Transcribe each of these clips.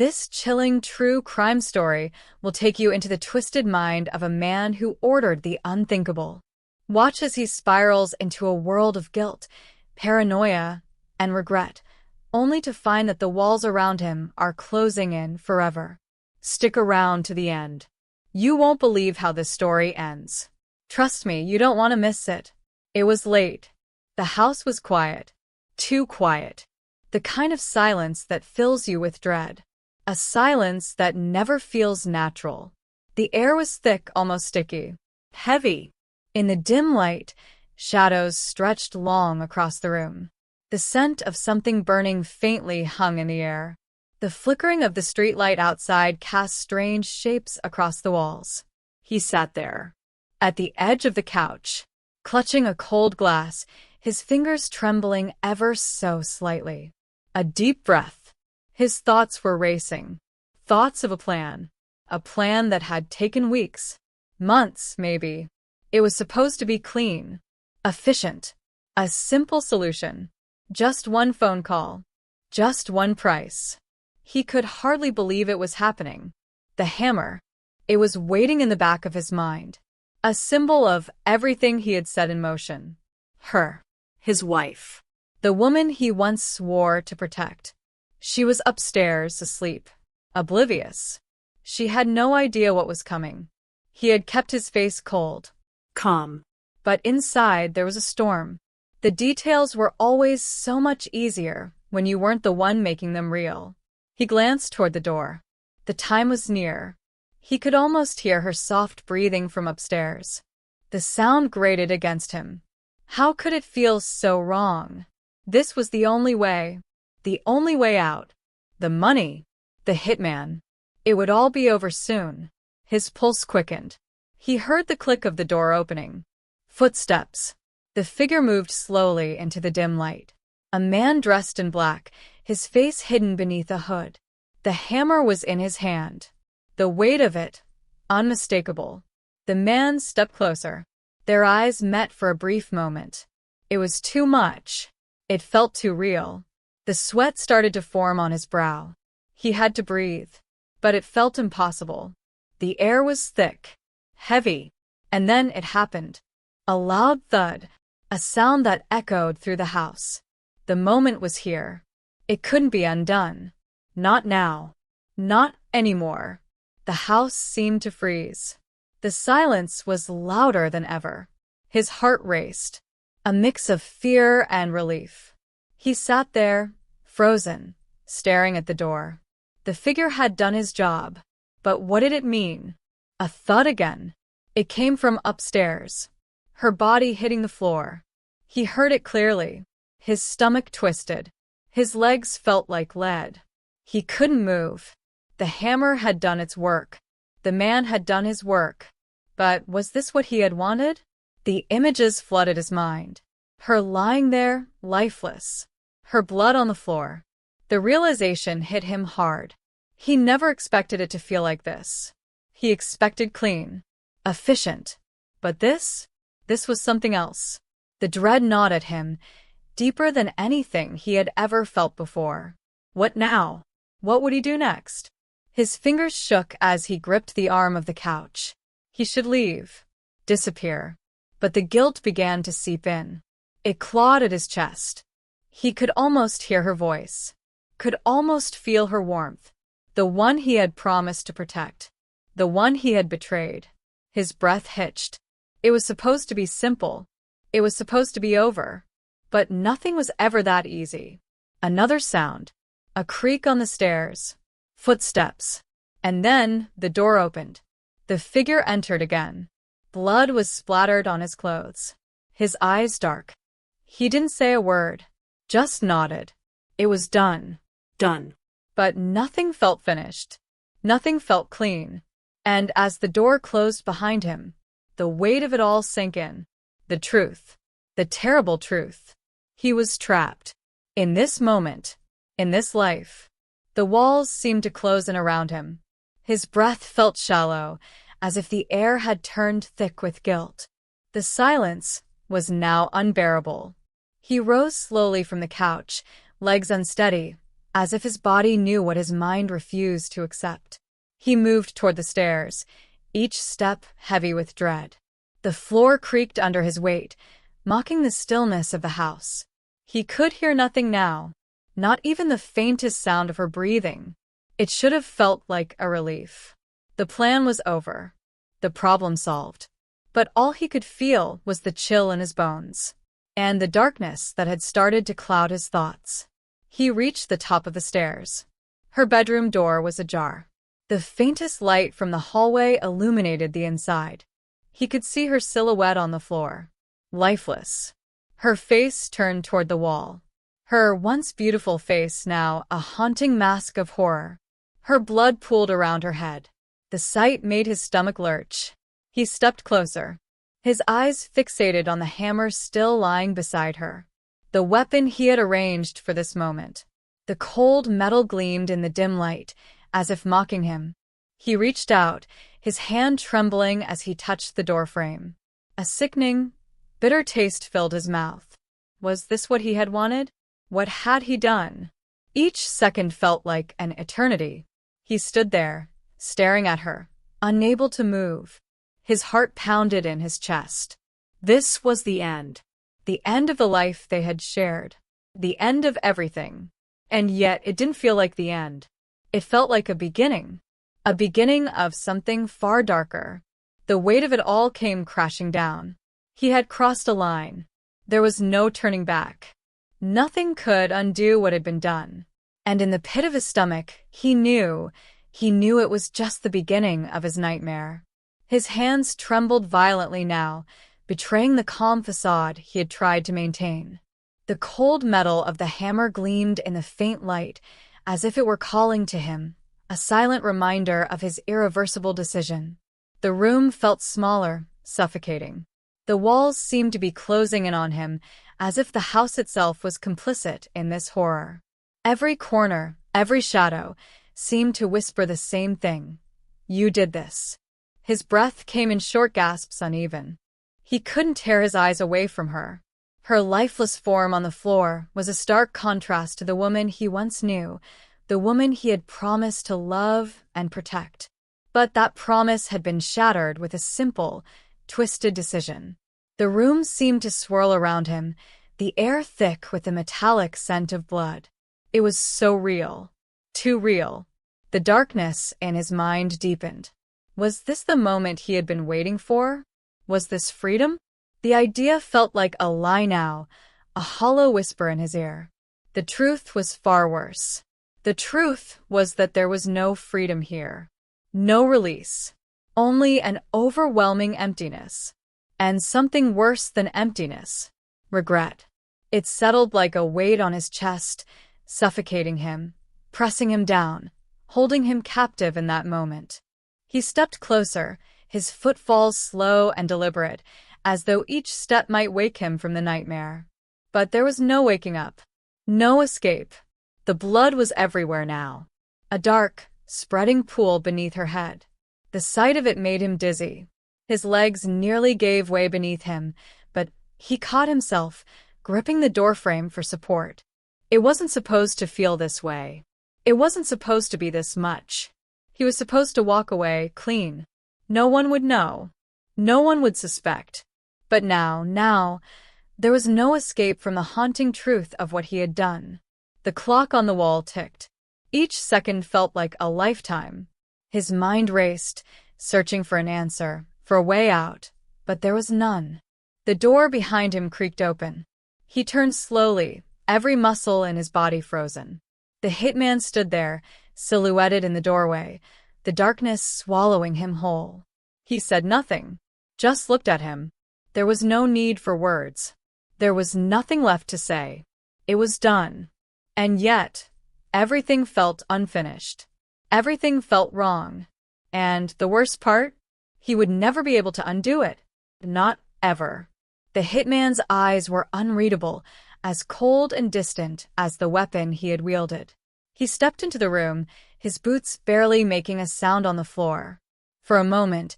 This chilling true crime story will take you into the twisted mind of a man who ordered the unthinkable. Watch as he spirals into a world of guilt, paranoia, and regret, only to find that the walls around him are closing in forever. Stick around to the end. You won't believe how this story ends. Trust me, you don't want to miss it. It was late. The house was quiet. Too quiet. The kind of silence that fills you with dread. A silence that never feels natural. The air was thick, almost sticky. Heavy. In the dim light, shadows stretched long across the room. The scent of something burning faintly hung in the air. The flickering of the streetlight outside cast strange shapes across the walls. He sat there, at the edge of the couch, clutching a cold glass, his fingers trembling ever so slightly. A deep breath. His thoughts were racing. Thoughts of a plan that had taken weeks, months maybe. It was supposed to be clean, efficient, a simple solution. Just one phone call. Just one price. He could hardly believe it was happening. The hammer. It was waiting in the back of his mind. A symbol of everything he had set in motion. Her. His wife. The woman he once swore to protect. She was upstairs, asleep. Oblivious. She had no idea what was coming. He had kept his face cold. Calm. But inside there was a storm. The details were always so much easier when you weren't the one making them real. He glanced toward the door. The time was near. He could almost hear her soft breathing from upstairs. The sound grated against him. How could it feel so wrong? This was the only way out. The money, the hitman. It would all be over soon. His pulse quickened. He heard the click of the door opening. Footsteps. The figure moved slowly into the dim light. A man dressed in black, his face hidden beneath a hood. The hammer was in his hand. The weight of it, unmistakable. The man stepped closer. Their eyes met for a brief moment. It was too much. It felt too real. The sweat started to form on his brow. He had to breathe, but it felt impossible. The air was thick, heavy, and then it happened. A loud thud, a sound that echoed through the house. The moment was here. It couldn't be undone. Not now. Not anymore. The house seemed to freeze. The silence was louder than ever. His heart raced, a mix of fear and relief. He sat there, frozen, staring at the door. The figure had done his job, but what did it mean? A thud again. It came from upstairs, her body hitting the floor. He heard it clearly. His stomach twisted. His legs felt like lead. He couldn't move. The hammer had done its work. The man had done his work. But was this what he had wanted? The images flooded his mind. Her lying there, lifeless. Her blood on the floor. The realization hit him hard. He never expected it to feel like this. He expected clean, efficient. But this was something else. The dread gnawed at him, deeper than anything he had ever felt before. What now? What would he do next? His fingers shook as he gripped the arm of the couch. He should leave, disappear. But the guilt began to seep in. It clawed at his chest. He could almost hear her voice, could almost feel her warmth. The one he had promised to protect, the one he had betrayed. His breath hitched. It was supposed to be simple. It was supposed to be over. But nothing was ever that easy. Another sound. A creak on the stairs. Footsteps. And then the door opened. The figure entered again. Blood was splattered on his clothes. His eyes dark. He didn't say a word. Just nodded. It was done. Done. But nothing felt finished. Nothing felt clean. And as the door closed behind him, the weight of it all sank in. The truth. The terrible truth. He was trapped. In this moment. In this life. The walls seemed to close in around him. His breath felt shallow, as if the air had turned thick with guilt. The silence was now unbearable. He rose slowly from the couch, legs unsteady, as if his body knew what his mind refused to accept. He moved toward the stairs, each step heavy with dread. The floor creaked under his weight, mocking the stillness of the house. He could hear nothing now, not even the faintest sound of her breathing. It should have felt like a relief. The plan was over, the problem solved. But all he could feel was the chill in his bones, and the darkness that had started to cloud his thoughts. He reached the top of the stairs. Her bedroom door was ajar. The faintest light from the hallway illuminated the inside. He could see her silhouette on the floor, lifeless, her face turned toward the wall. Her once beautiful face now a haunting mask of horror. Her blood pooled around her head. The sight made his stomach lurch. He stepped closer, his eyes fixated on the hammer still lying beside her, the weapon he had arranged for this moment. The cold metal gleamed in the dim light, as if mocking him. He reached out, his hand trembling as he touched the doorframe. A sickening, bitter taste filled his mouth. Was this what he had wanted? What had he done? Each second felt like an eternity. He stood there, staring at her, unable to move. His heart pounded in his chest. This was the end of the life they had shared, the end of everything. And yet it didn't feel like the end. It felt like a beginning of something far darker. The weight of it all came crashing down. He had crossed a line. There was no turning back. Nothing could undo what had been done. And in the pit of his stomach, he knew it was just the beginning of his nightmare. His hands trembled violently now, betraying the calm facade he had tried to maintain. The cold metal of the hammer gleamed in the faint light, as if it were calling to him, a silent reminder of his irreversible decision. The room felt smaller, suffocating. The walls seemed to be closing in on him, as if the house itself was complicit in this horror. Every corner, every shadow, seemed to whisper the same thing. You did this. His breath came in short gasps, uneven. He couldn't tear his eyes away from her. Her lifeless form on the floor was a stark contrast to the woman he once knew, the woman he had promised to love and protect. But that promise had been shattered with a simple, twisted decision. The room seemed to swirl around him, the air thick with the metallic scent of blood. It was so real. Too real. The darkness in his mind deepened. Was this the moment he had been waiting for? Was this freedom? The idea felt like a lie now, a hollow whisper in his ear. The truth was far worse. The truth was that there was no freedom here. No release. Only an overwhelming emptiness. And something worse than emptiness. Regret. It settled like a weight on his chest, suffocating him, pressing him down, holding him captive in that moment. He stepped closer, his footfalls slow and deliberate, as though each step might wake him from the nightmare. But there was no waking up. No escape. The blood was everywhere now. A dark, spreading pool beneath her head. The sight of it made him dizzy. His legs nearly gave way beneath him, but he caught himself, gripping the doorframe for support. It wasn't supposed to feel this way. It wasn't supposed to be this much. He was supposed to walk away, clean. No one would know. No one would suspect. But now, there was no escape from the haunting truth of what he had done. The clock on the wall ticked. Each second felt like a lifetime. His mind raced, searching for an answer, for a way out, but there was none. The door behind him creaked open. He turned slowly, every muscle in his body frozen. The hitman stood there, silhouetted in the doorway, the darkness swallowing him whole. He said nothing, just looked at him. There was no need for words. There was nothing left to say. It was done. And yet, everything felt unfinished. Everything felt wrong. And the worst part? He would never be able to undo it. Not ever. The hitman's eyes were unreadable, as cold and distant as the weapon he had wielded. He stepped into the room, his boots barely making a sound on the floor. For a moment,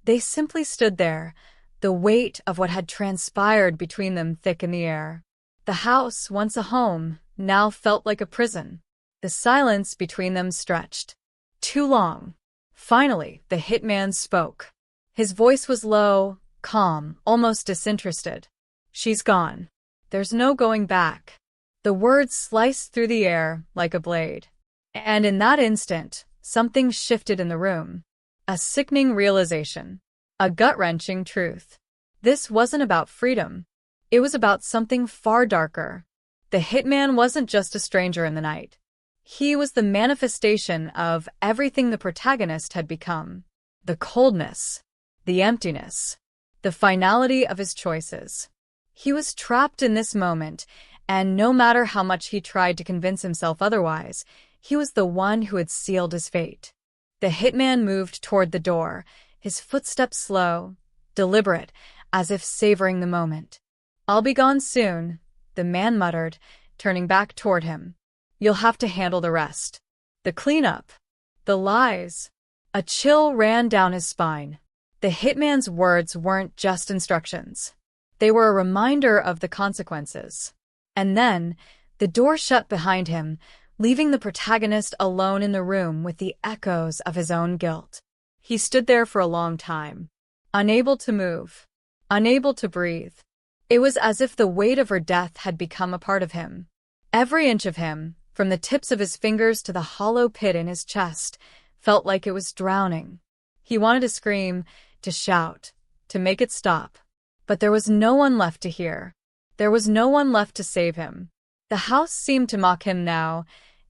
they simply stood there, the weight of what had transpired between them thick in the air. The house, once a home, now felt like a prison. The silence between them stretched. Too long. Finally, the hitman spoke. His voice was low, calm, almost disinterested. She's gone. There's no going back. The words sliced through the air like a blade. And in that instant, something shifted in the room. A sickening realization. A gut-wrenching truth. This wasn't about freedom. It was about something far darker. The hitman wasn't just a stranger in the night. He was the manifestation of everything the protagonist had become. The coldness, the emptiness, the finality of his choices. He was trapped in this moment, and no matter how much he tried to convince himself otherwise, he was the one who had sealed his fate. The hitman moved toward the door, his footsteps slow, deliberate, as if savoring the moment. "I'll be gone soon," the man muttered, turning back toward him. "You'll have to handle the rest. The cleanup. The lies." A chill ran down his spine. The hitman's words weren't just instructions. They were a reminder of the consequences. And then, the door shut behind him, leaving the protagonist alone in the room with the echoes of his own guilt. He stood there for a long time, unable to move, unable to breathe. It was as if the weight of her death had become a part of him. Every inch of him, from the tips of his fingers to the hollow pit in his chest, felt like it was drowning. He wanted to scream, to shout, to make it stop. But there was no one left to hear. There was no one left to save him. The house seemed to mock him now,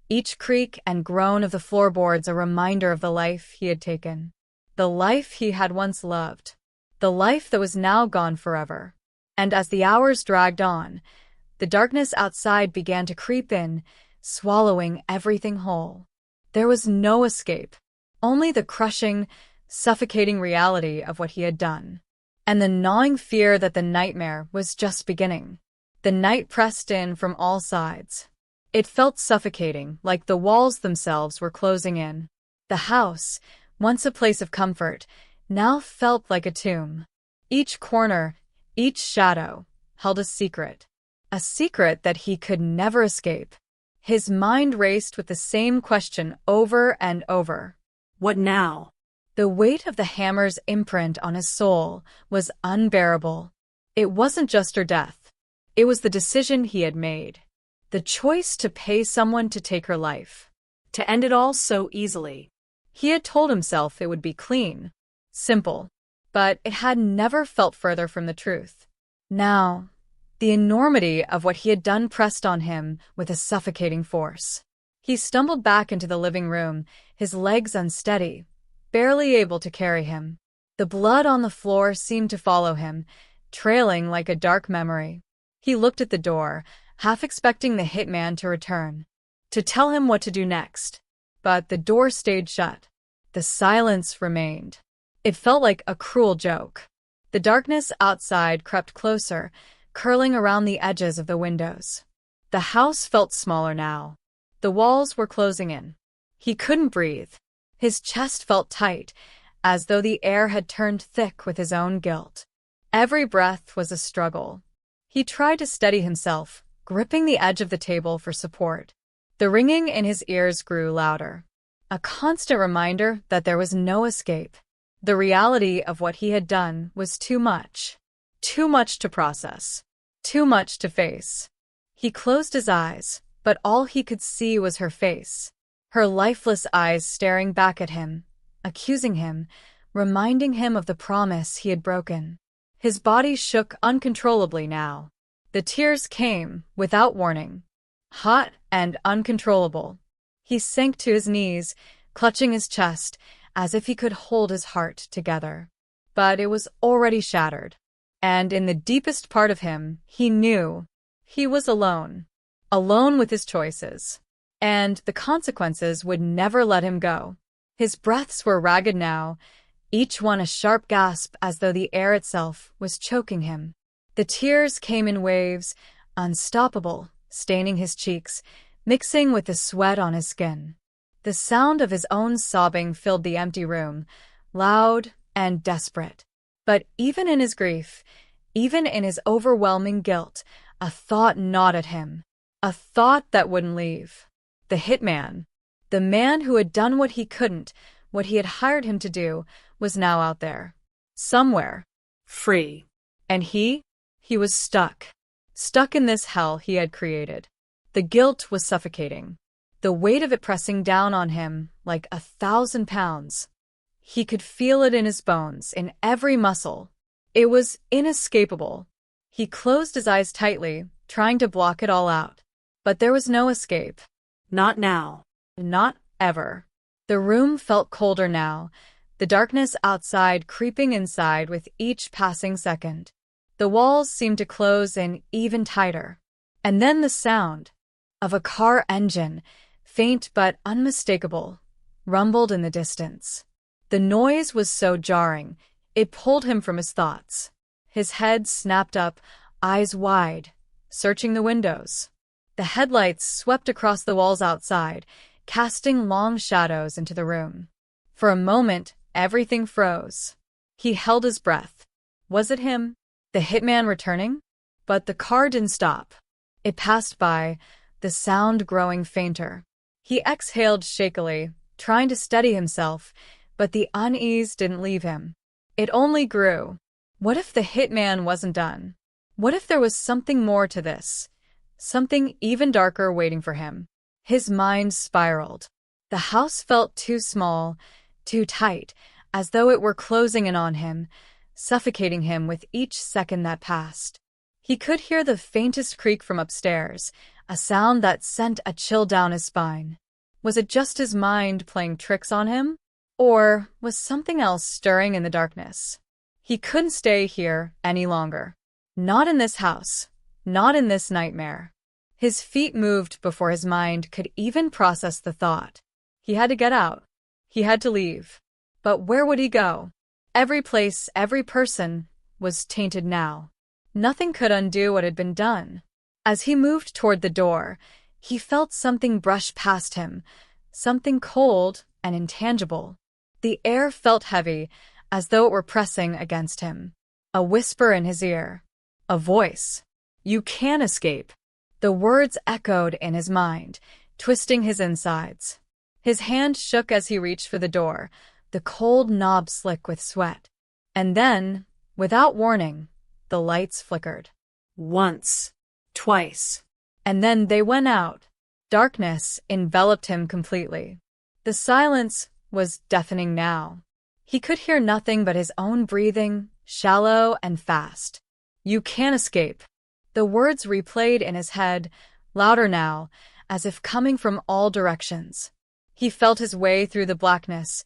each creak and groan of the floorboards a reminder of the life he had taken. The life he had once loved. The life that was now gone forever. And as the hours dragged on, the darkness outside began to creep in, swallowing everything whole. There was no escape, only the crushing, suffocating reality of what he had done. And the gnawing fear that the nightmare was just beginning. The night pressed in from all sides. It felt suffocating, like the walls themselves were closing in. The house, once a place of comfort, now felt like a tomb. Each corner, each shadow, held a secret that he could never escape. His mind raced with the same question over and over. What now? The weight of the hammer's imprint on his soul was unbearable. It wasn't just her death. It was the decision he had made. The choice to pay someone to take her life. To end it all so easily. He had told himself it would be clean, simple, but it had never felt further from the truth. Now, the enormity of what he had done pressed on him with a suffocating force. He stumbled back into the living room, his legs unsteady, barely able to carry him. The blood on the floor seemed to follow him, trailing like a dark memory. He looked at the door, half expecting the hitman to return, to tell him what to do next. But the door stayed shut. The silence remained. It felt like a cruel joke. The darkness outside crept closer, curling around the edges of the windows. The house felt smaller now. The walls were closing in. He couldn't breathe. His chest felt tight, as though the air had turned thick with his own guilt. Every breath was a struggle. He tried to steady himself, gripping the edge of the table for support. The ringing in his ears grew louder. A constant reminder that there was no escape. The reality of what he had done was too much. Too much to process. Too much to face. He closed his eyes, but all he could see was her face. Her lifeless eyes staring back at him, accusing him, reminding him of the promise he had broken. His body shook uncontrollably now. The tears came, without warning. Hot and uncontrollable. He sank to his knees, clutching his chest, as if he could hold his heart together. But it was already shattered. And in the deepest part of him, he knew he was alone. Alone with his choices. And the consequences would never let him go. His breaths were ragged now, each one a sharp gasp as though the air itself was choking him. The tears came in waves, unstoppable, staining his cheeks, mixing with the sweat on his skin. The sound of his own sobbing filled the empty room, loud and desperate. But even in his grief, even in his overwhelming guilt, a thought gnawed at him. A thought that wouldn't leave. The Hitman. The man who had done what he couldn't, what he had hired him to do, was now out there. Somewhere. Free. And he was stuck. Stuck in this hell he had created. The guilt was suffocating. The weight of it pressing down on him like 1,000 pounds. He could feel it in his bones, in every muscle. It was inescapable. He closed his eyes tightly, trying to block it all out. But there was no escape. Not now. Not ever. The room felt colder now, the darkness outside creeping inside with each passing second. The walls seemed to close in even tighter. And then the sound of a car engine, faint but unmistakable, rumbled in the distance. The noise was so jarring, it pulled him from his thoughts. His head snapped up, eyes wide, searching the windows. The headlights swept across the walls outside, casting long shadows into the room. For a moment, everything froze. He held his breath. Was it him? The hitman returning? But the car didn't stop. It passed by, the sound growing fainter. He exhaled shakily, trying to steady himself, but the unease didn't leave him. It only grew. What if the hitman wasn't done? What if there was something more to this? Something even darker waiting for him? His mind spiraled. The house felt too small, too tight, as though it were closing in on him, suffocating him with each second that passed. He could hear the faintest creak from upstairs, a sound that sent a chill down his spine. Was it just his mind playing tricks on him? Or was something else stirring in the darkness? He couldn't stay here any longer. Not in this house. Not in this nightmare. His feet moved before his mind could even process the thought. He had to get out. He had to leave. But where would he go? Every place, every person was tainted now. Nothing could undo what had been done. As he moved toward the door, he felt something brush past him, something cold and intangible. The air felt heavy, as though it were pressing against him. A whisper in his ear. A voice. You can't escape. The words echoed in his mind, twisting his insides. His hand shook as he reached for the door, the cold knob slick with sweat. And then, without warning, the lights flickered. Once. Twice. And then they went out. Darkness enveloped him completely. The silence was deafening now. He could hear nothing but his own breathing, shallow and fast. You can't escape. The words replayed in his head, louder now, as if coming from all directions. He felt his way through the blackness,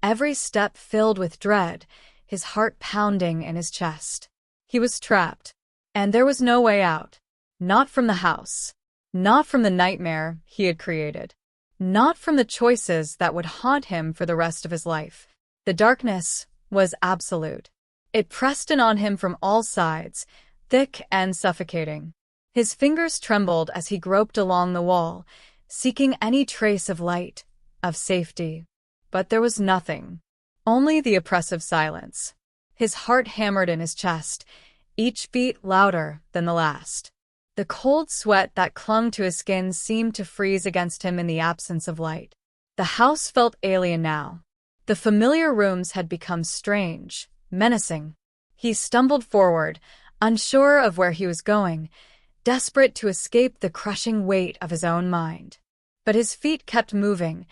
every step filled with dread, his heart pounding in his chest. He was trapped, and there was no way out. Not from the house. Not from the nightmare he had created. Not from the choices that would haunt him for the rest of his life. The darkness was absolute. It pressed in on him from all sides, thick and suffocating. His fingers trembled as he groped along the wall, seeking any trace of light, of safety. But there was nothing. Only the oppressive silence. His heart hammered in his chest, each beat louder than the last. The cold sweat that clung to his skin seemed to freeze against him in the absence of light. The house felt alien now. The familiar rooms had become strange, menacing. He stumbled forward, unsure of where he was going, desperate to escape the crushing weight of his own mind. But his feet kept moving,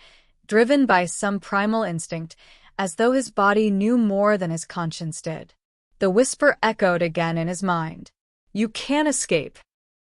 driven by some primal instinct, as though his body knew more than his conscience did. The whisper echoed again in his mind. You can't escape.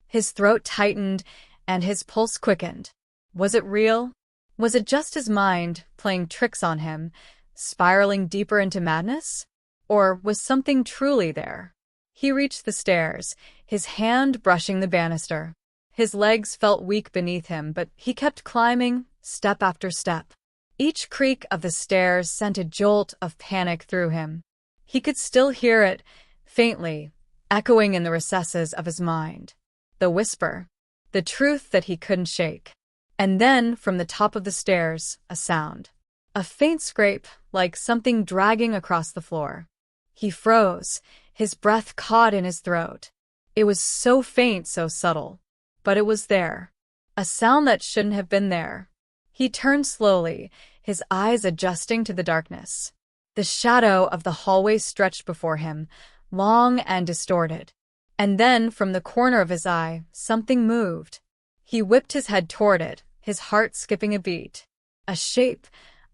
His throat tightened, and his pulse quickened. Was it real? Was it just his mind playing tricks on him, spiraling deeper into madness? Or was something truly there? He reached the stairs, his hand brushing the banister. His legs felt weak beneath him, but he kept climbing, step after step. Each creak of the stairs sent a jolt of panic through him. He could still hear it, faintly, echoing in the recesses of his mind. The whisper, the truth that he couldn't shake. And then, from the top of the stairs, a sound. A faint scrape, like something dragging across the floor. He froze, his breath caught in his throat. It was so faint, so subtle. But it was there. a sound that shouldn't have been there. He turned slowly, his eyes adjusting to the darkness. The shadow of the hallway stretched before him, long and distorted. And then, from the corner of his eye, something moved. He whipped his head toward it, his heart skipping a beat. A shape,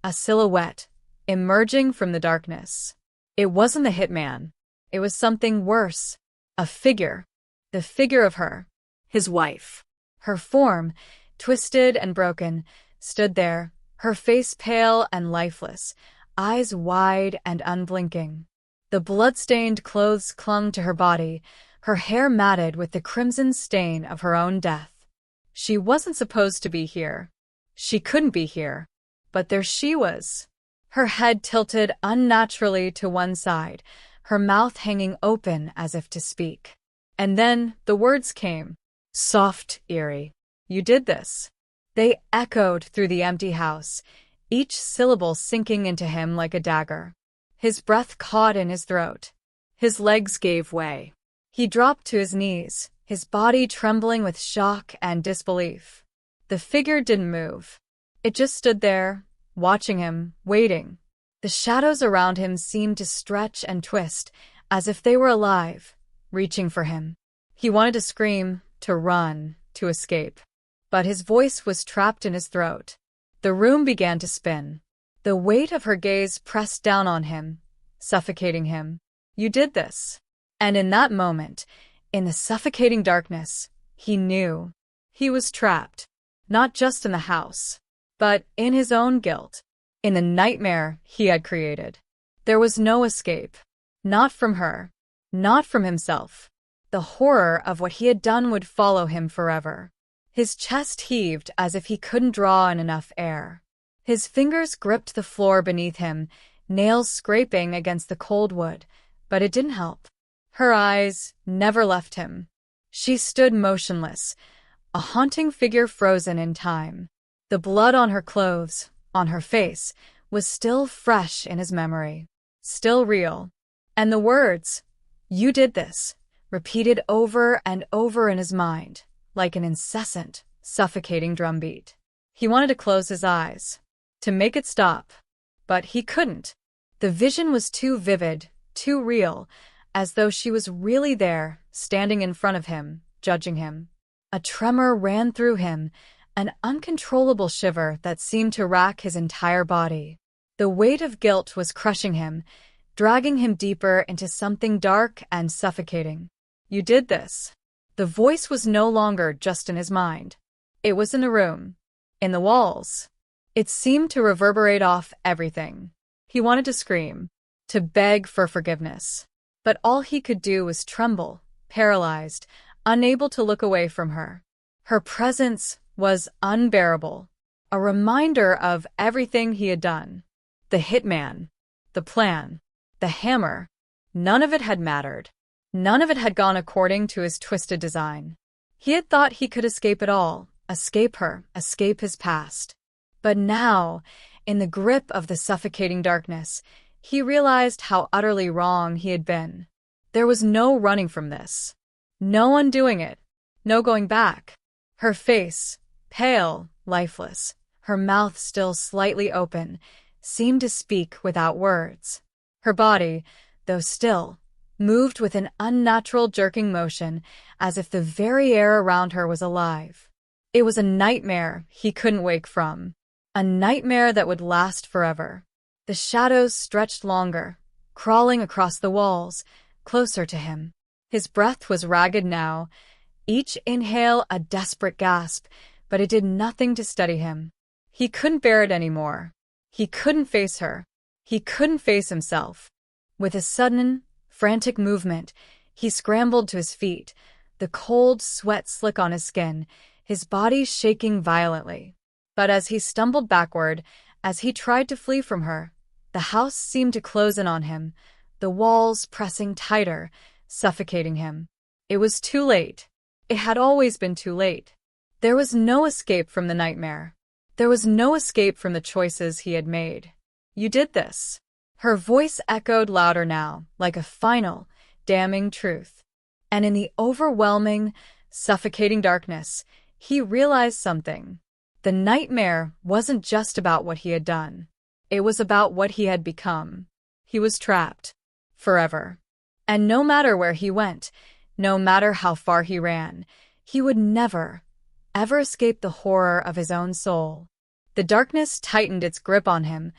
a silhouette, emerging from the darkness. It wasn't the hitman. It was something worse. A figure. The figure of her. His wife. Her form, twisted and broken, stood there, her face pale and lifeless, eyes wide and unblinking. The blood-stained clothes clung to her body, her hair matted with the crimson stain of her own death. She wasn't supposed to be here. She couldn't be here. But there she was. Her head tilted unnaturally to one side, her mouth hanging open as if to speak. And then the words came. Soft, eerie. You did this. They echoed through the empty house, each syllable sinking into him like a dagger. His breath caught in his throat. His legs gave way. He dropped to his knees, his body trembling with shock and disbelief. The figure didn't move. It just stood there, watching him, waiting. The shadows around him seemed to stretch and twist, as if they were alive, reaching for him. He wanted to scream, to run, to escape. But his voice was trapped in his throat. The room began to spin. The weight of her gaze pressed down on him, suffocating him. You did this. And in that moment, in the suffocating darkness, he knew. He was trapped, not just in the house, but in his own guilt, in the nightmare he had created. There was no escape. Not from her. Not from himself. The horror of what he had done would follow him forever. His chest heaved as if he couldn't draw in enough air. His fingers gripped the floor beneath him, nails scraping against the cold wood, but it didn't help. Her eyes never left him. She stood motionless, a haunting figure frozen in time. The blood on her clothes, on her face, was still fresh in his memory, still real. And the words, "You did this," repeated over and over in his mind, like an incessant, suffocating drumbeat. He wanted to close his eyes, to make it stop, but he couldn't. The vision was too vivid, too real, as though she was really there, standing in front of him, judging him. A tremor ran through him, an uncontrollable shiver that seemed to rack his entire body. The weight of guilt was crushing him, dragging him deeper into something dark and suffocating. You did this. The voice was no longer just in his mind. It was in the room, in the walls. It seemed to reverberate off everything. He wanted to scream, to beg for forgiveness. But all he could do was tremble, paralyzed, unable to look away from her. Her presence was unbearable, a reminder of everything he had done. The hitman, the plan, the hammer, none of it had mattered. None of it had gone according to his twisted design. He had thought he could escape it all, escape her, escape his past. But now, in the grip of the suffocating darkness, he realized how utterly wrong he had been. There was no running from this. No undoing it. No going back. Her face, pale, lifeless, her mouth still slightly open, seemed to speak without words. Her body, though still, moved with an unnatural jerking motion, as if the very air around her was alive. It was a nightmare he couldn't wake from. A nightmare that would last forever. The shadows stretched longer, crawling across the walls, closer to him. His breath was ragged now, each inhale a desperate gasp, but it did nothing to steady him. He couldn't bear it anymore. He couldn't face her. He couldn't face himself. With a sudden, frantic movement, he scrambled to his feet, the cold sweat slick on his skin, his body shaking violently. But as he stumbled backward, as he tried to flee from her, the house seemed to close in on him, the walls pressing tighter, suffocating him. It was too late. It had always been too late. There was no escape from the nightmare. There was no escape from the choices he had made. You did this. Her voice echoed louder now, like a final, damning truth. And in the overwhelming, suffocating darkness, he realized something. The nightmare wasn't just about what he had done. It was about what he had become. He was trapped. Forever. And no matter where he went, no matter how far he ran, he would never, ever escape the horror of his own soul. The darkness tightened its grip on him,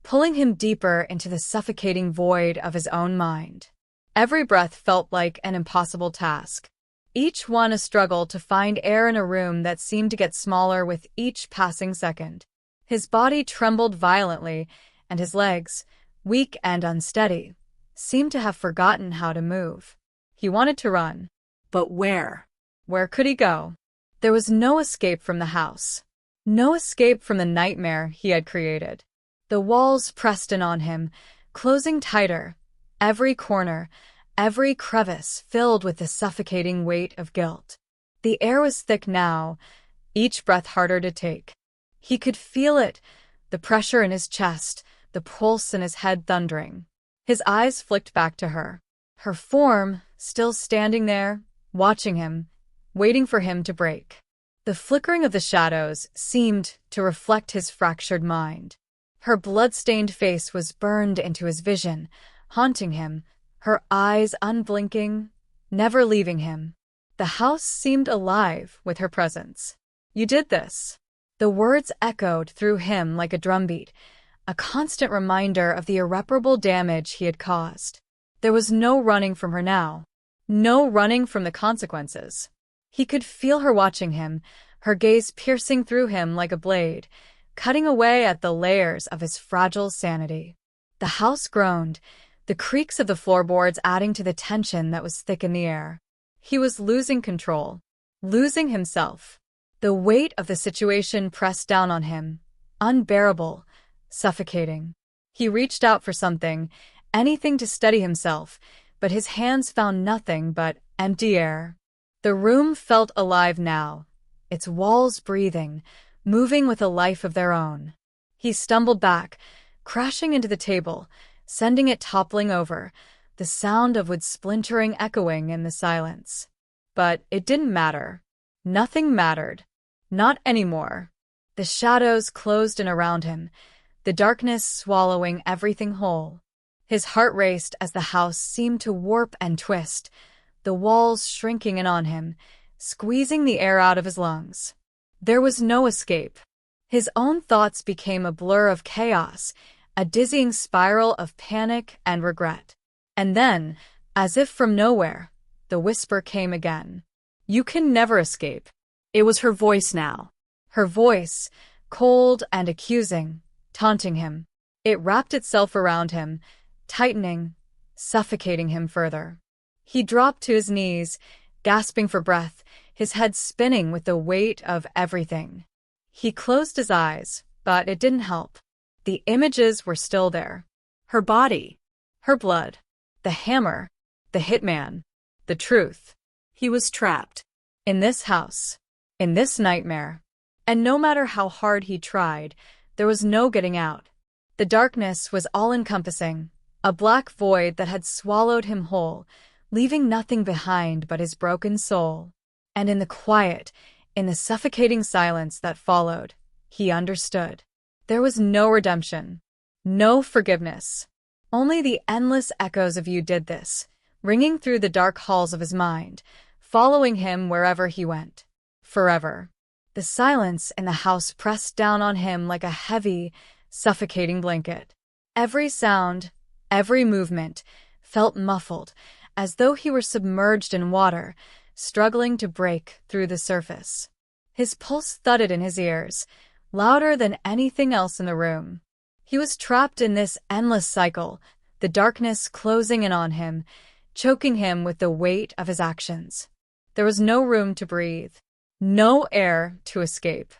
pulling him deeper into the suffocating void of his own mind. Every breath felt like an impossible task. Each one a struggle to find air in a room that seemed to get smaller with each passing second. His body trembled violently, and his legs, weak and unsteady, seemed to have forgotten how to move. He wanted to run. But where? Where could he go? There was no escape from the house. No escape from the nightmare he had created. The walls pressed in on him, closing tighter, every corner, every crevice filled with the suffocating weight of guilt. The air was thick now, each breath harder to take. He could feel it, the pressure in his chest, the pulse in his head thundering. His eyes flicked back to her. Her form, still standing there, watching him, waiting for him to break. The flickering of the shadows seemed to reflect his fractured mind. Her blood-stained face was burned into his vision, haunting him, her eyes unblinking, never leaving him. The house seemed alive with her presence. "You did this." The words echoed through him like a drumbeat, a constant reminder of the irreparable damage he had caused. There was no running from her now. No running from the consequences. He could feel her watching him, her gaze piercing through him like a blade, cutting away at the layers of his fragile sanity. The house groaned, the creaks of the floorboards adding to the tension that was thick in the air. He was losing control, losing himself. The weight of the situation pressed down on him, unbearable, suffocating. He reached out for something, anything to steady himself, but his hands found nothing but empty air. The room felt alive now, its walls breathing, moving with a life of their own. He stumbled back, crashing into the table, sending it toppling over, the sound of wood splintering echoing in the silence. But it didn't matter. Nothing mattered. Not anymore. The shadows closed in around him, the darkness swallowing everything whole. His heart raced as the house seemed to warp and twist, the walls shrinking in on him, squeezing the air out of his lungs. There was no escape. His own thoughts became a blur of chaos, a dizzying spiral of panic and regret. And then, as if from nowhere, the whisper came again. "You can never escape." It was her voice now. Her voice, cold and accusing, taunting him. It wrapped itself around him, tightening, suffocating him further. He dropped to his knees, gasping for breath, his head spinning with the weight of everything. He closed his eyes, but it didn't help. The images were still there. Her body, her blood, the hammer, the hitman, the truth. He was trapped. In this house, in this nightmare. And no matter how hard he tried, there was no getting out. The darkness was all-encompassing, a black void that had swallowed him whole, leaving nothing behind but his broken soul. And in the quiet, in the suffocating silence that followed, he understood. There was no redemption, no forgiveness. Only the endless echoes of "you did this," ringing through the dark halls of his mind, following him wherever he went. Forever. The silence in the house pressed down on him like a heavy, suffocating blanket. Every sound, every movement, felt muffled, as though he were submerged in water, struggling to break through the surface. His pulse thudded in his ears, louder than anything else in the room. He was trapped in this endless cycle, the darkness closing in on him, choking him with the weight of his actions. There was no room to breathe. No air to escape.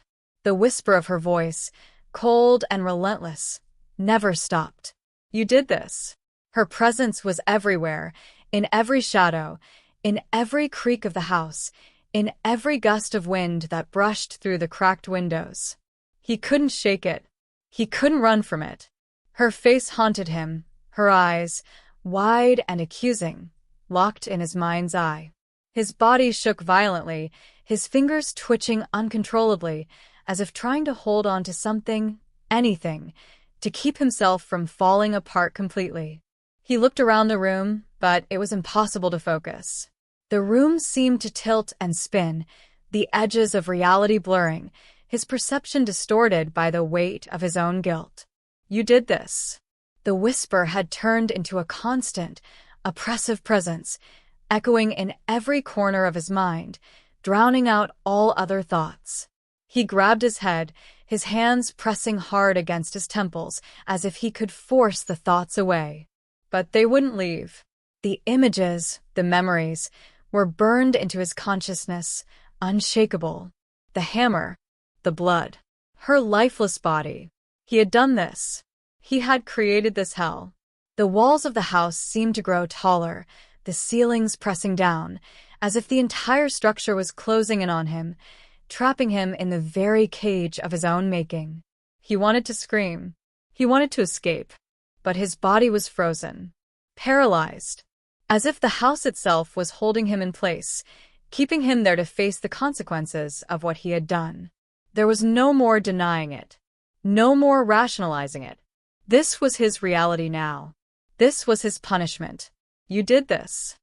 The whisper of her voice, cold and relentless, never stopped. "You did this." Her presence was everywhere, in every shadow, in every creak of the house, in every gust of wind that brushed through the cracked windows. He couldn't shake it. He couldn't run from it. Her face haunted him, her eyes, wide and accusing, locked in his mind's eye. His body shook violently, his fingers twitching uncontrollably, as if trying to hold on to something, anything, to keep himself from falling apart completely. He looked around the room, but it was impossible to focus. The room seemed to tilt and spin, the edges of reality blurring, his perception distorted by the weight of his own guilt. "You did this." The whisper had turned into a constant, oppressive presence, echoing in every corner of his mind, drowning out all other thoughts. He grabbed his head, his hands pressing hard against his temples, as if he could force the thoughts away. But they wouldn't leave. The images, the memories, were burned into his consciousness, unshakable. The hammer, the blood, her lifeless body. He had done this. He had created this hell. The walls of the house seemed to grow taller, the ceilings pressing down, as if the entire structure was closing in on him, trapping him in the very cage of his own making. He wanted to scream. He wanted to escape. But his body was frozen, paralyzed, as if the house itself was holding him in place, keeping him there to face the consequences of what he had done. There was no more denying it, no more rationalizing it. This was his reality now. This was his punishment. "You did this."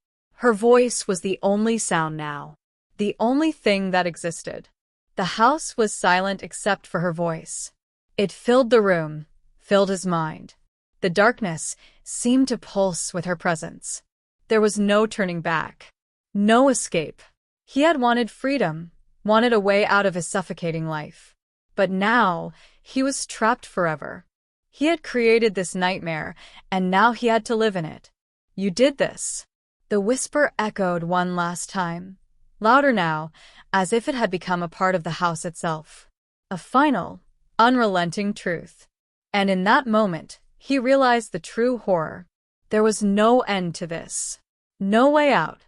Her voice was the only sound now, the only thing that existed. The house was silent except for her voice. It filled the room, filled his mind. The darkness seemed to pulse with her presence. There was no turning back, no escape. He had wanted freedom, wanted a way out of his suffocating life. But now he was trapped forever. He had created this nightmare, and now he had to live in it. "You did this." The whisper echoed one last time, louder now, as if it had become a part of the house itself. A final, unrelenting truth. And in that moment, he realized the true horror. There was no end to this. No way out.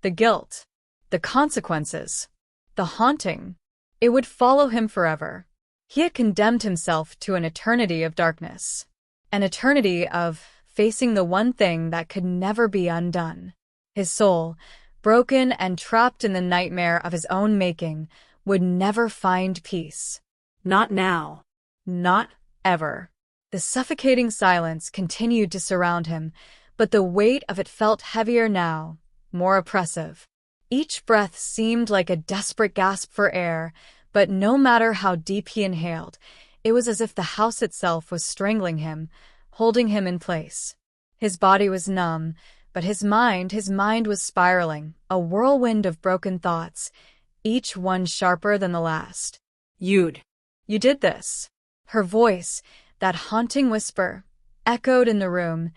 The guilt, the consequences, the haunting. It would follow him forever. He had condemned himself to an eternity of darkness. An eternity of facing the one thing that could never be undone. His soul, broken and trapped in the nightmare of his own making, would never find peace. Not now. Not ever. The suffocating silence continued to surround him, but the weight of it felt heavier now, more oppressive. Each breath seemed like a desperate gasp for air, but no matter how deep he inhaled, it was as if the house itself was strangling him, holding him in place. His body was numb, but his mind was spiraling, a whirlwind of broken thoughts, each one sharper than the last. You did this." Her voice, that haunting whisper, echoed in the room,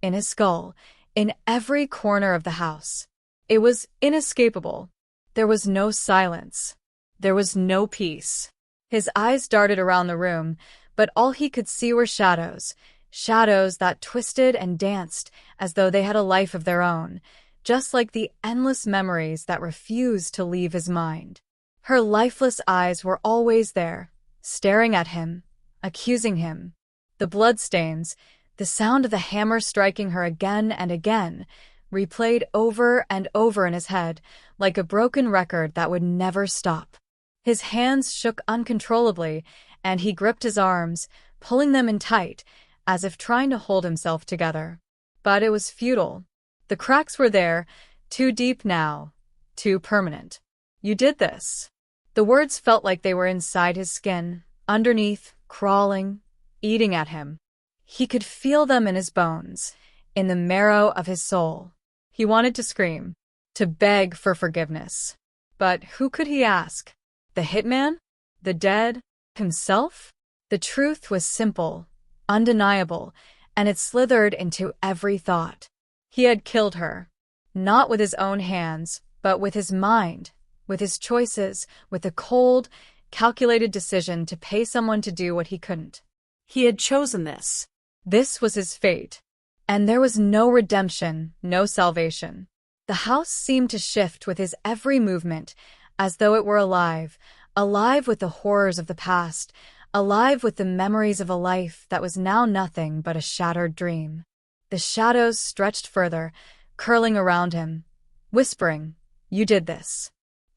in his skull, in every corner of the house. It was inescapable. There was no silence. There was no peace. His eyes darted around the room, but all he could see were shadows, shadows that twisted and danced as though they had a life of their own, just like the endless memories that refused to leave his mind. Her lifeless eyes were always there, staring at him, accusing him. The bloodstains, the sound of the hammer striking her again and again, replayed over and over in his head, like a broken record that would never stop. His hands shook uncontrollably, and he gripped his arms, pulling them in tight, as if trying to hold himself together. But it was futile. The cracks were there, too deep now, too permanent. "You did this." The words felt like they were inside his skin, underneath, crawling, eating at him. He could feel them in his bones, in the marrow of his soul. He wanted to scream, to beg for forgiveness. But who could he ask? The hitman? The dead? Himself? The truth was simple, undeniable, and it slithered into every thought. He had killed her. Not with his own hands, but with his mind, with his choices, with a cold, calculated decision to pay someone to do what he couldn't. He had chosen this. This was his fate. And there was no redemption, no salvation. The house seemed to shift with his every movement, as though it were alive, alive with the horrors of the past, alive with the memories of a life that was now nothing but a shattered dream. The shadows stretched further, curling around him, whispering, "You did this."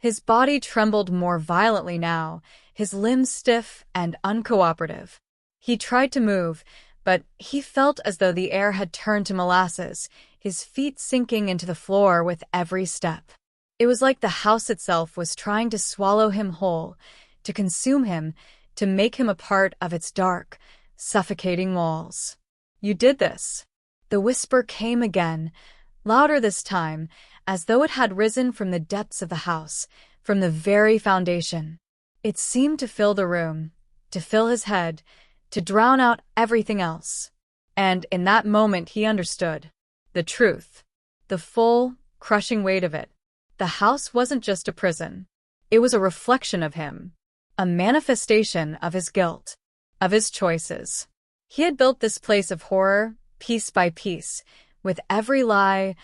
His body trembled more violently now, his limbs stiff and uncooperative. He tried to move, but he felt as though the air had turned to molasses, his feet sinking into the floor with every step. It was like the house itself was trying to swallow him whole, to consume him, to make him a part of its dark, suffocating walls. "You did this." The whisper came again, louder this time, as though it had risen from the depths of the house, from the very foundation. It seemed to fill the room, to fill his head, to drown out everything else. And in that moment he understood. The truth. The full, crushing weight of it. The house wasn't just a prison. It was a reflection of him. A manifestation of his guilt. Of his choices. He had built this place of horror, piece by piece, with every lie,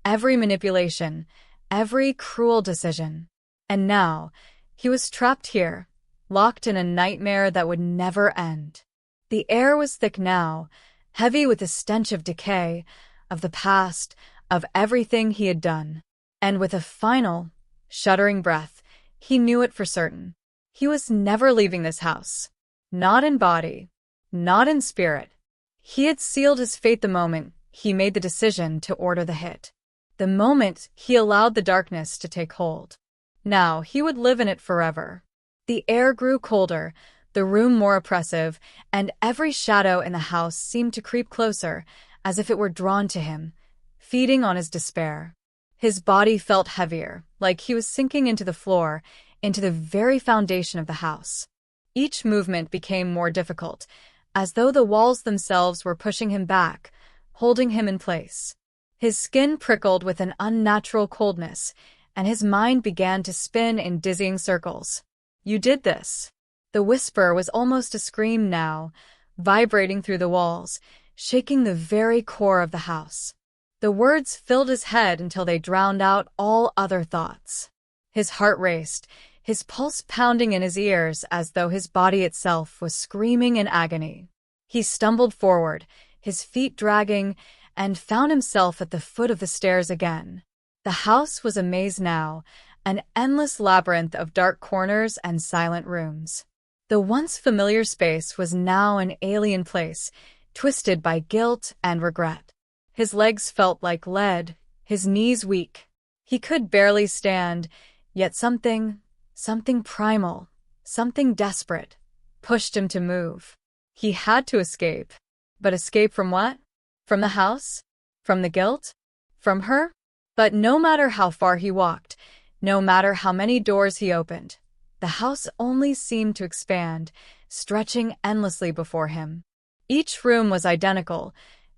every manipulation, every cruel decision. And now, he was trapped here, locked in a nightmare that would never end. The air was thick now, heavy with the stench of decay, of the past, of everything he had done. And with a final, shuddering breath, he knew it for certain. He was never leaving this house. Not in body, not in spirit. He had sealed his fate the moment he made the decision to order the hit. The moment he allowed the darkness to take hold. Now he would live in it forever. The air grew colder, the room more oppressive, and every shadow in the house seemed to creep closer, as if it were drawn to him, feeding on his despair. His body felt heavier, like he was sinking into the floor, into the very foundation of the house. Each movement became more difficult, as though the walls themselves were pushing him back, holding him in place. His skin prickled with an unnatural coldness, and his mind began to spin in dizzying circles. "You did this." The whisper was almost a scream now, vibrating through the walls, shaking the very core of the house. The words filled his head until they drowned out all other thoughts. His heart raced, his pulse pounding in his ears as though his body itself was screaming in agony. He stumbled forward, his feet dragging, and found himself at the foot of the stairs again. The house was a maze now, an endless labyrinth of dark corners and silent rooms. The once familiar space was now an alien place, twisted by guilt and regret. His legs felt like lead, his knees weak. He could barely stand, yet something primal, something desperate, pushed him to move. He had to escape. But escape from what? From the house? From the guilt? From her? But no matter how far he walked, no matter how many doors he opened, the house only seemed to expand, stretching endlessly before him. Each room was identical,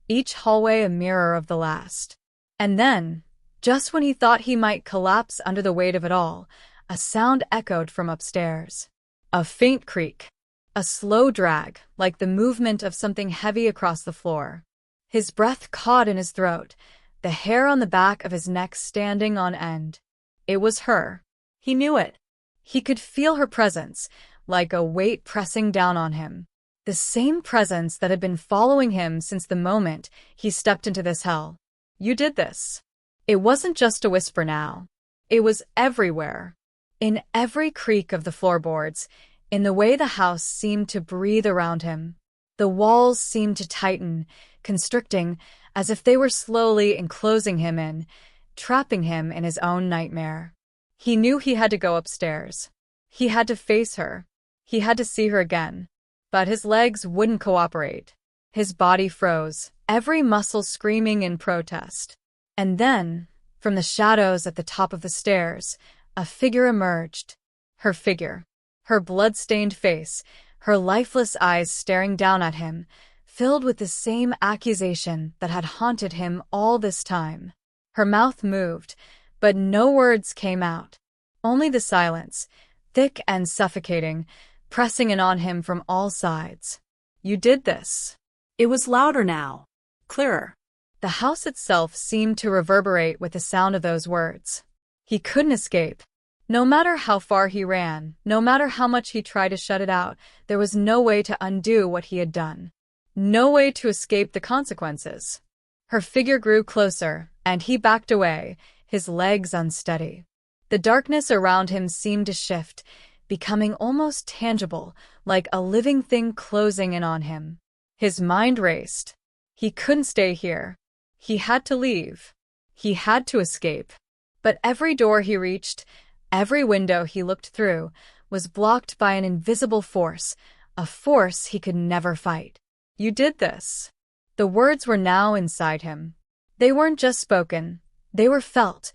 each hallway a mirror of the last. And then, just when he thought he might collapse under the weight of it all, a sound echoed from upstairs. A faint creak. A slow drag, like the movement of something heavy across the floor. His breath caught in his throat, the hair on the back of his neck standing on end. It was her. He knew it. He could feel her presence, like a weight pressing down on him. The same presence that had been following him since the moment he stepped into this hell. "You did this." It wasn't just a whisper now. It was everywhere. In every creak of the floorboards, in the way the house seemed to breathe around him. The walls seemed to tighten, constricting, as if they were slowly enclosing him in, trapping him in his own nightmare. He knew he had to go upstairs. He had to face her. He had to see her again. But his legs wouldn't cooperate. His body froze, every muscle screaming in protest. And then, from the shadows at the top of the stairs, a figure emerged. Her figure. Her blood-stained face, her lifeless eyes staring down at him, filled with the same accusation that had haunted him all this time. Her mouth moved, but no words came out. Only the silence, thick and suffocating, pressing in on him from all sides. "You did this." It was louder now, clearer. The house itself seemed to reverberate with the sound of those words. He couldn't escape. No matter how far he ran, no matter how much he tried to shut it out, there was no way to undo what he had done. No way to escape the consequences. Her figure grew closer, and he backed away, his legs unsteady. The darkness around him seemed to shift, becoming almost tangible, like a living thing closing in on him. His mind raced. He couldn't stay here. He had to leave. He had to escape. But every door he reached, every window he looked through, was blocked by an invisible force, a force he could never fight. You did this. The words were now inside him. They weren't just spoken, they were felt,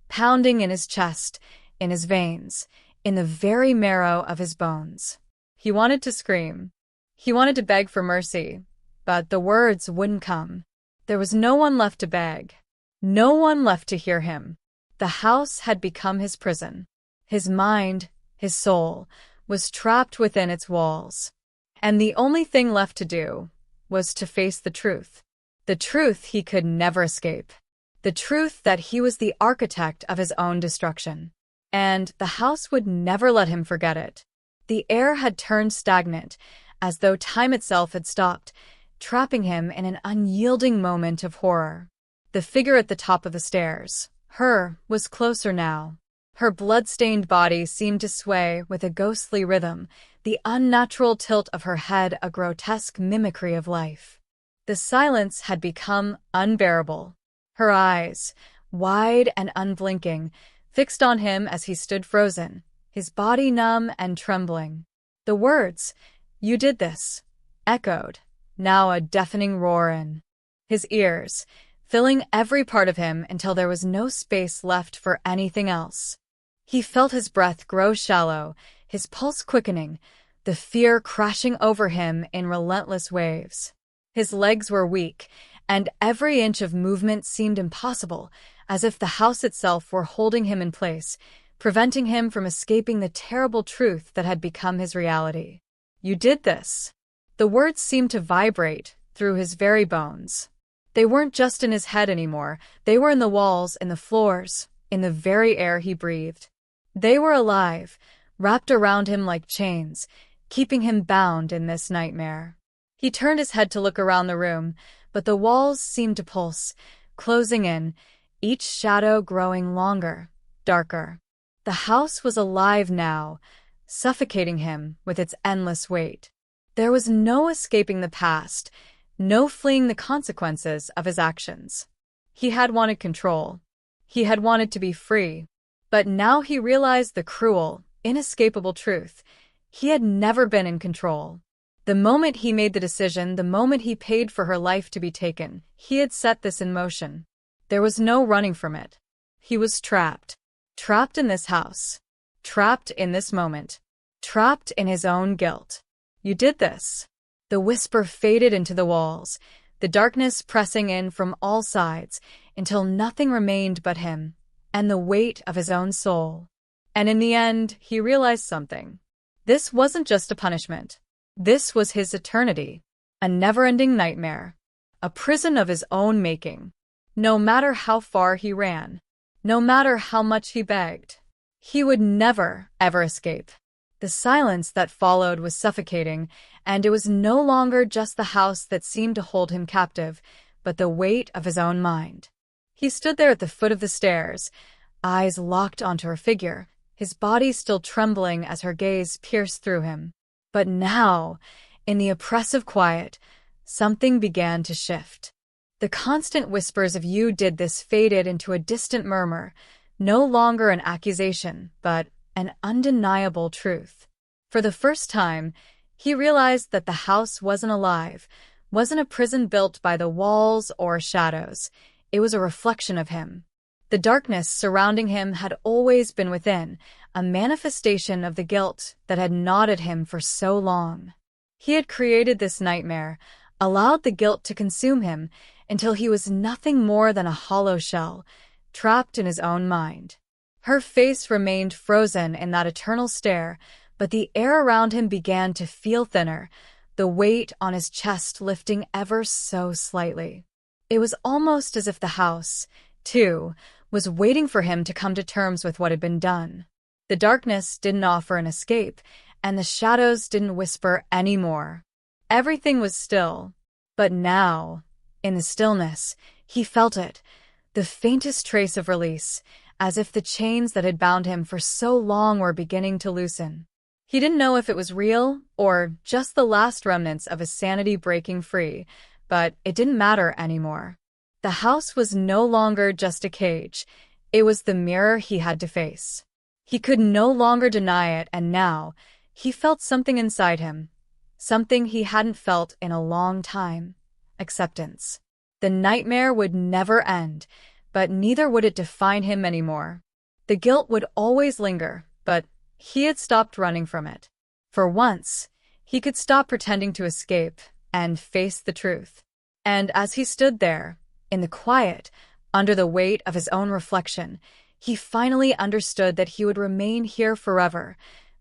pounding in his chest, in his veins, in the very marrow of his bones. He wanted to scream. He wanted to beg for mercy, but the words wouldn't come. There was no one left to beg. No one left to hear him. The house had become his prison. His mind, his soul, was trapped within its walls. And the only thing left to do was to face the truth. The truth he could never escape. The truth that he was the architect of his own destruction. And the house would never let him forget it. The air had turned stagnant, as though time itself had stopped, trapping him in an unyielding moment of horror. The figure at the top of the stairs, her, was closer now. Her blood-stained body seemed to sway with a ghostly rhythm, the unnatural tilt of her head a grotesque mimicry of life. The silence had become unbearable. Her eyes, wide and unblinking, fixed on him as he stood frozen, his body numb and trembling. The words, "You did this," echoed, now a deafening roar in his ears, filling every part of him until there was no space left for anything else. He felt his breath grow shallow, his pulse quickening, the fear crashing over him in relentless waves. His legs were weak, and every inch of movement seemed impossible, as if the house itself were holding him in place, preventing him from escaping the terrible truth that had become his reality. You did this. The words seemed to vibrate through his very bones. They weren't just in his head anymore, they were in the walls, in the floors, in the very air he breathed. They were alive, wrapped around him like chains, keeping him bound in this nightmare. He turned his head to look around the room, but the walls seemed to pulse, closing in, each shadow growing longer, darker. The house was alive now, suffocating him with its endless weight. There was no escaping the past, no fleeing the consequences of his actions. He had wanted control. He had wanted to be free. But now he realized the cruel, inescapable truth. He had never been in control. The moment he made the decision, the moment he paid for her life to be taken, he had set this in motion. There was no running from it. He was trapped. Trapped in this house. Trapped in this moment. Trapped in his own guilt. You did this. The whisper faded into the walls, the darkness pressing in from all sides, until nothing remained but him, and the weight of his own soul. And in the end, he realized something. This wasn't just a punishment. This was his eternity. A never-ending nightmare. A prison of his own making. No matter how far he ran, no matter how much he begged, he would never, ever escape. The silence that followed was suffocating, and it was no longer just the house that seemed to hold him captive, but the weight of his own mind. He stood there at the foot of the stairs, eyes locked onto her figure, his body still trembling as her gaze pierced through him. But now, in the oppressive quiet, something began to shift. The constant whispers of "you did this" faded into a distant murmur, no longer an accusation, but an undeniable truth. For the first time, he realized that the house wasn't alive, wasn't a prison built by the walls or shadows. It was a reflection of him. The darkness surrounding him had always been within, a manifestation of the guilt that had gnawed at him for so long. He had created this nightmare, allowed the guilt to consume him, until he was nothing more than a hollow shell, trapped in his own mind. Her face remained frozen in that eternal stare, but the air around him began to feel thinner, the weight on his chest lifting ever so slightly. It was almost as if the house, too, was waiting for him to come to terms with what had been done. The darkness didn't offer an escape, and the shadows didn't whisper anymore. Everything was still. But now, in the stillness, he felt it, the faintest trace of release, as if the chains that had bound him for so long were beginning to loosen. He didn't know if it was real or just the last remnants of his sanity breaking free, but it didn't matter anymore. The house was no longer just a cage. It was the mirror he had to face. He could no longer deny it, and now he felt something inside him, something he hadn't felt in a long time: acceptance. The nightmare would never end, but neither would it define him anymore. The guilt would always linger, but he had stopped running from it. For once, he could stop pretending to escape and face the truth. And as he stood there, in the quiet, under the weight of his own reflection, he finally understood that he would remain here forever,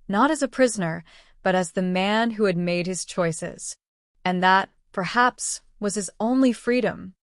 not as a prisoner, but as the man who had made his choices. And that, perhaps, was his only freedom.